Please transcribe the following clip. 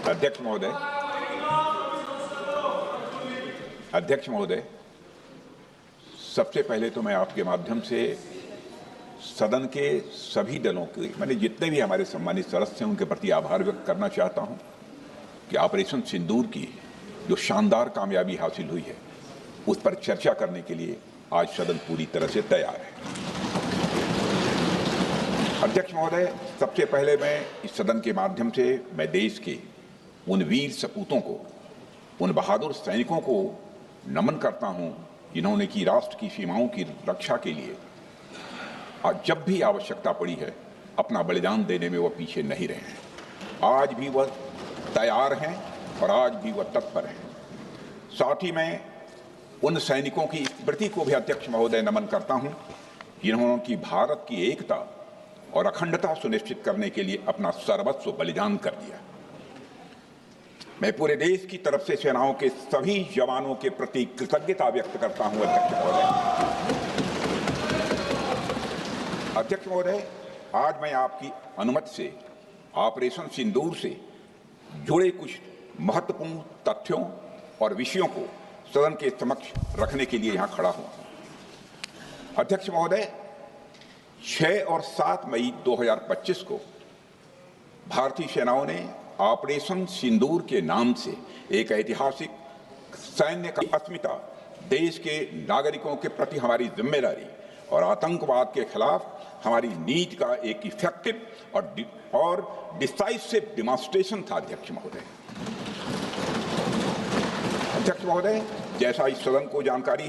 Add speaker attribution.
Speaker 1: अध्यक्ष महोदय, सबसे पहले तो मैं आपके माध्यम से सदन के सभी दलों के मैंने जितने भी हमारे सम्मानित सदस्य हैं उनके प्रति आभार व्यक्त करना चाहता हूं कि ऑपरेशन सिंदूर की जो शानदार कामयाबी हासिल हुई है उस पर चर्चा करने के लिए आज सदन पूरी तरह से तैयार है। अध्यक्ष महोदय, सबसे पहले मैं इस सदन के माध्यम से मैं देश के उन वीर सपूतों को, उन बहादुर सैनिकों को नमन करता हूं जिन्होंने की राष्ट्र की सीमाओं की रक्षा के लिए आज जब भी आवश्यकता पड़ी है अपना बलिदान देने में वह पीछे नहीं रहे हैं। आज भी वह तैयार हैं और आज भी वह तत्पर हैं। साथ ही मैं उन सैनिकों की स्मृति को भी अध्यक्ष महोदय नमन करता हूं जिन्होंने की भारत की एकता और अखंडता सुनिश्चित करने के लिए अपना सर्वस्व बलिदान कर दिया। मैं पूरे देश की तरफ से सेनाओं के सभी जवानों के प्रति कृतज्ञता व्यक्त करता हूं। अध्यक्ष महोदय, आज मैं आपकी अनुमति से ऑपरेशन सिंदूर से जुड़े कुछ महत्वपूर्ण तथ्यों और विषयों को सदन के समक्ष रखने के लिए यहां खड़ा हूं। अध्यक्ष महोदय, 6 और 7 मई 2025 को भारतीय सेनाओं ने ऑपरेशन सिंदूर के नाम से एक ऐतिहासिक सैन्य का अस्मिता, देश के नागरिकों के प्रति हमारी जिम्मेदारी और आतंकवाद के खिलाफ हमारी नीति का एक इफेक्टिव और डिसाइसिव डिमॉन्स्ट्रेशन था। अध्यक्ष महोदय, जैसा इस सदन को जानकारी